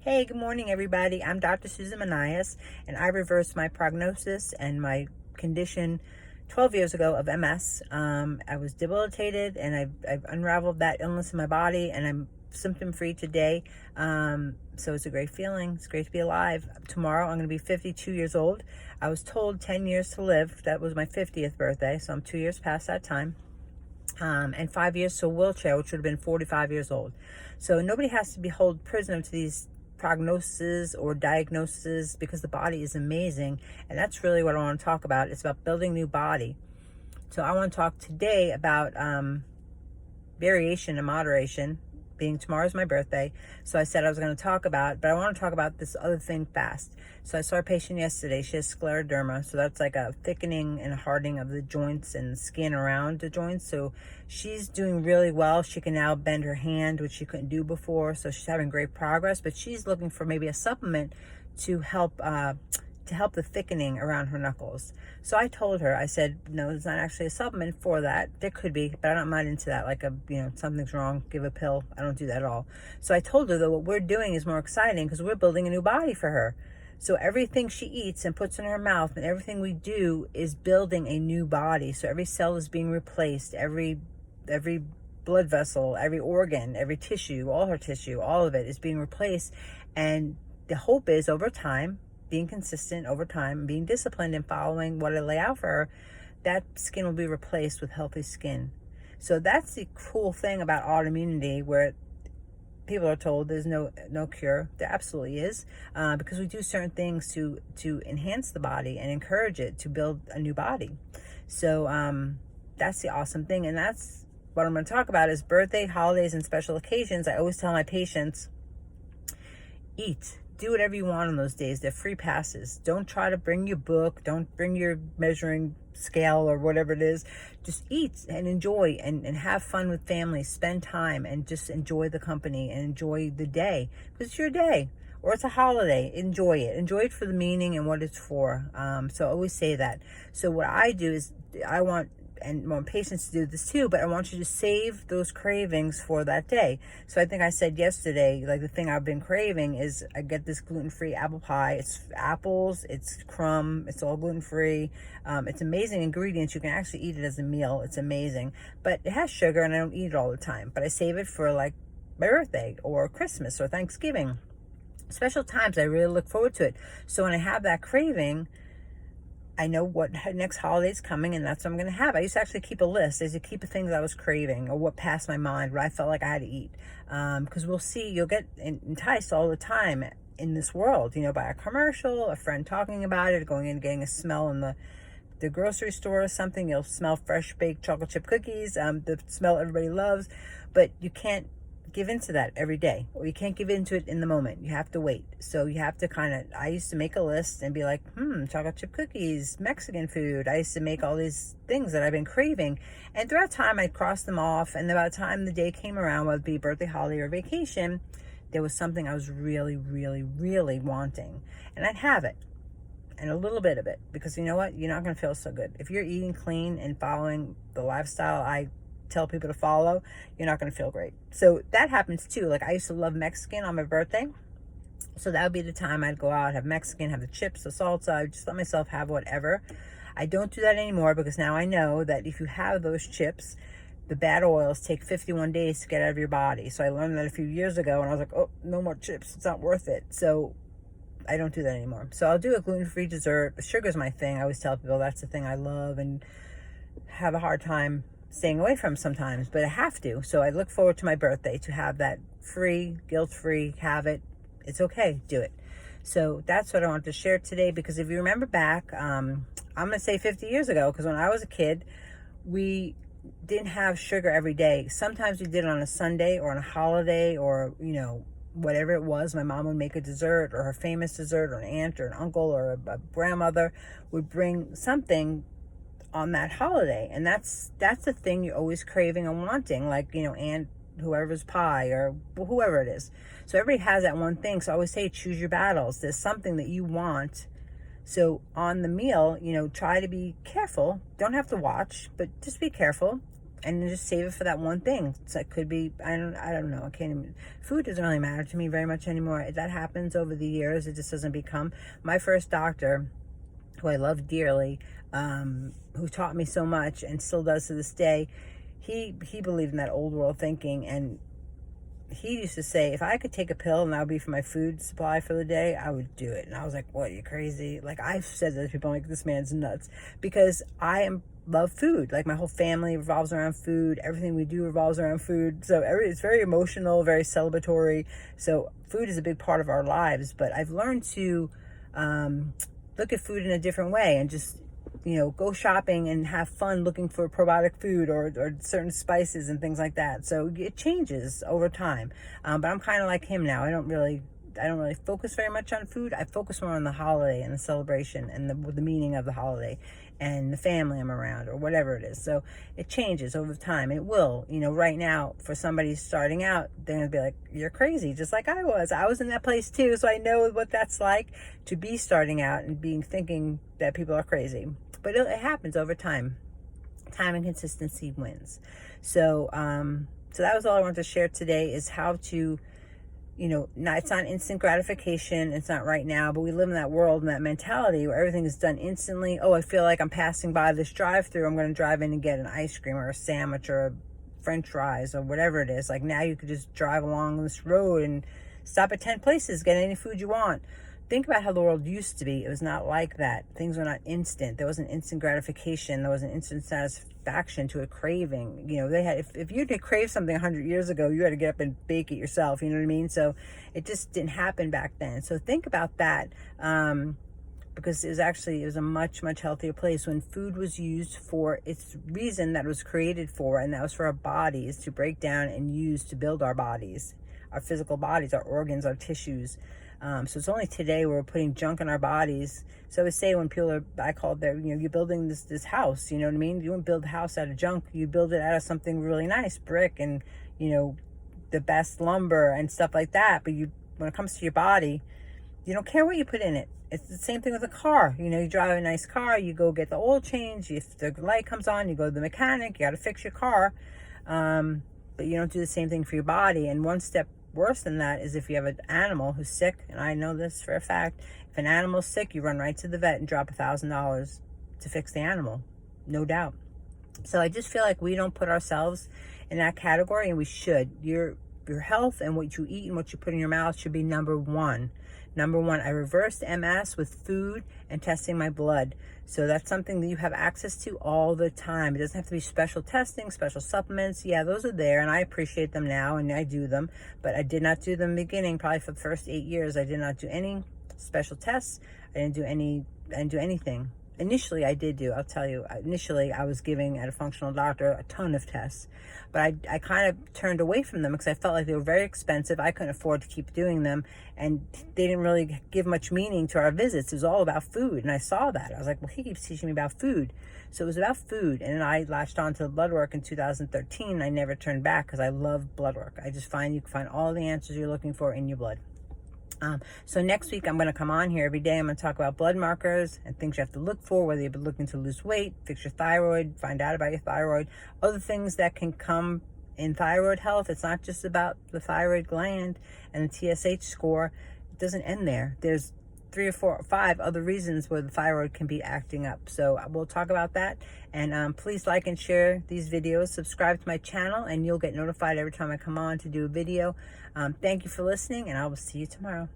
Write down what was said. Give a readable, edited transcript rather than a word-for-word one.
Hey, good morning, everybody. I'm Dr. Susan Manias, and I reversed my prognosis and my condition 12 years ago of MS. I was debilitated, and I've unraveled that illness in my body, and I'm symptom-free today. So it's a great feeling. It's great to be alive. Tomorrow, I'm going to be 52 years old. I was told 10 years to live. That was my 50th birthday, so I'm 2 years past that time. And 5 years to a wheelchair, which would have been 45 years old. So nobody has to be held prisoner to these prognoses or diagnoses, because the body is amazing. And that's really what I want to talk about. It's about building a new body. So I want to talk today about variation and moderation, being tomorrow's my birthday. So I said I was going to talk about, but I want to talk about this other thing fast. So I saw a patient yesterday. She has scleroderma. So that's like a thickening and hardening of the joints and skin around the joints. So she's doing really well. She can now bend her hand, which she couldn't do before. So she's having great progress, but she's looking for maybe a supplement to help the thickening around her knuckles. So I told her, I said, no, it's not actually a supplement for that. There could be, but I'm not into that. Like something's wrong, give a pill. I don't do that at all. So I told her that what we're doing is more exciting because we're building a new body for her. So everything she eats and puts in her mouth and everything we do is building a new body. So every cell is being replaced, every blood vessel, every organ, every tissue, all her tissue, all of it is being replaced. And the hope is over time, being consistent over time, being disciplined and following what I lay out for her, that skin will be replaced with healthy skin. So that's the cool thing about autoimmunity, where people are told there's no cure. There absolutely is, because we do certain things to enhance the body and encourage it to build a new body. So that's the awesome thing, and that's what I'm going to talk about is birthday, holidays, and special occasions. I always tell my patients, eat. Do whatever you want on those days. They're free passes. Don't try to bring your book. Don't bring your measuring scale or whatever it is. Just eat and enjoy and have fun with family. Spend time and just enjoy the company and enjoy the day, because it's your day or it's a holiday. Enjoy it. Enjoy it for the meaning and what it's for. So I always say that. So what I do is I want patients to do this too, but I want you to save those cravings for that day. So I think I said yesterday, like the thing I've been craving is I get this gluten-free apple pie. It's apples, it's crumb, it's all gluten-free. It's amazing ingredients. You can actually eat it as a meal. It's amazing, but it has sugar and I don't eat it all the time, but I save it for like my birthday or Christmas or Thanksgiving. Special times, I really look forward to it. So when I have that craving, I know what next holiday is coming, and that's what I'm going to have. I used to actually keep a list. I used to keep the things I was craving or what passed my mind, what I felt like I had to eat. Because we'll see, you'll get enticed all the time in this world, by a commercial, a friend talking about it, going in and getting a smell in the grocery store or something. You'll smell fresh baked chocolate chip cookies, the smell everybody loves, but you can't give into that every day, or you can't give into it in the moment. You have to wait. So you have to I used to make a list and be like, chocolate chip cookies, Mexican food. I used to make all these things that I've been craving, and throughout time I'd cross them off, and about the time the day came around, whether it be birthday, holiday, or vacation, there was something I was really, really, really wanting, and I'd have it, and a little bit of it, because you know what, you're not going to feel so good if you're eating clean and following the lifestyle I tell people to follow. You're not going to feel great. So that happens too. Like I used to love Mexican on my birthday, so that would be the time I'd go out, have Mexican, have the chips, the salsa. I just let myself have whatever. I don't do that anymore, because now I know that if you have those chips, the bad oils take 51 days to get out of your body. So I learned that a few years ago, and I was like, oh, no more chips, it's not worth it. So I don't do that anymore. So I'll do a gluten-free dessert. Sugar's my thing. I always tell people that's the thing I love and have a hard time staying away from sometimes, but I have to. So I look forward to my birthday to have that free, guilt-free, have it. It's okay, do it. So that's what I wanted to share today, because if you remember back, I'm going to say 50 years ago, because when I was a kid, we didn't have sugar every day. Sometimes we did it on a Sunday or on a holiday, or, whatever it was. My mom would make a dessert, or her famous dessert, or an aunt or an uncle or a grandmother would bring something on that holiday, and that's the thing you're always craving and wanting, like aunt whoever's pie or whoever it is. So everybody has that one thing. So I always say, choose your battles. There's something that you want. So on the meal, try to be careful. Don't have to watch, but just be careful. and then just save it for that one thing. So it could be, I don't know. I can't even, food doesn't really matter to me very much anymore. That happens over the years. It just doesn't become. My first doctor, who I love dearly, who taught me so much and still does to this day, he believed in that old world thinking, and he used to say, if I could take a pill and that would be for my food supply for the day, I would do it. And I was like, what, are you crazy? Like, I've said that to people, I'm like, this man's nuts, because love food. Like, my whole family revolves around food. Everything we do revolves around food. So it's very emotional, very celebratory. So food is a big part of our lives. But I've learned to look at food in a different way, and just, go shopping and have fun looking for probiotic food or certain spices and things like that. So it changes over time. But I'm kind of like him now. I don't really focus very much on food. I focus more on the holiday and the celebration and the meaning of the holiday and the family I'm around, or whatever it is. So it changes over time. It will, right now, for somebody starting out, they're going to be like, you're crazy, just like I was. I was in that place too. So I know what that's like to be starting out and thinking that people are crazy. But it happens over time. Time and consistency wins. So, so that was all I wanted to share today, is how to, it's not instant gratification. It's not right now, but we live in that world and that mentality where everything is done instantly. Oh, I feel like I'm passing by this drive-through. I'm going to drive in and get an ice cream or a sandwich or a French fries or whatever it is. Like, now you could just drive along this road and stop at 10 places, get any food you want. Think about how the world used to be. It was not like that. Things were not instant. There wasn't instant gratification. There wasn't instant satisfaction to a craving. They had, if you did crave something 100 years ago, you had to get up and bake it yourself. You know what I mean? So it just didn't happen back then. So think about that, because it was a much, much healthier place when food was used for its reason that it was created for, and that was for our bodies to break down and use to build our bodies, our physical bodies, our organs, our tissues. So it's only today we're putting junk in our bodies. So I would say, when people I call it, you're building this house, you know what I mean? You don't build a house out of junk. You build it out of something really nice, brick and, the best lumber and stuff like that. But when it comes to your body, you don't care what you put in it. It's the same thing with a car. You drive a nice car, you go get the oil change. If the light comes on, you go to the mechanic, you got to fix your car. But you don't do the same thing for your body. And one step worse than that is if you have an animal who's sick, and I know this for a fact. If an animal's sick, you run right to the vet and drop $1,000 to fix the animal, no doubt. So I just feel like we don't put ourselves in that category, and we should. Your health and what you eat and what you put in your mouth should be number one. Number one. I reversed MS with food and testing my blood. So that's something that you have access to all the time. It doesn't have to be special testing, special supplements. Yeah, those are there, and I appreciate them now, and I do them. But I did not do them in the beginning. Probably for the first 8 years, I did not do any special tests. I didn't do anything. Initially, I did do, I'll tell you, initially I was giving at a functional doctor a ton of tests, but I kind of turned away from them because I felt like they were very expensive. I couldn't afford to keep doing them, and they didn't really give much meaning to our visits. It was all about food, and I saw that. I was like, well, he keeps teaching me about food. So it was about food, and then I latched on to blood work in 2013. I never turned back because I love blood work. I just find you can find all the answers you're looking for in your blood. So next week I'm going to come on here every day. I'm going to talk about blood markers and things you have to look for, whether you're looking to lose weight, fix your thyroid, find out about your thyroid, other things that can come in thyroid health. It's not just about the thyroid gland and the TSH score. It doesn't end there. There's 3 or 4 or 5 other reasons where the thyroid can be acting up. So we'll talk about that. And please like and share these videos. Subscribe to my channel, and you'll get notified every time I come on to do a video. Thank you for listening, and I will see you tomorrow.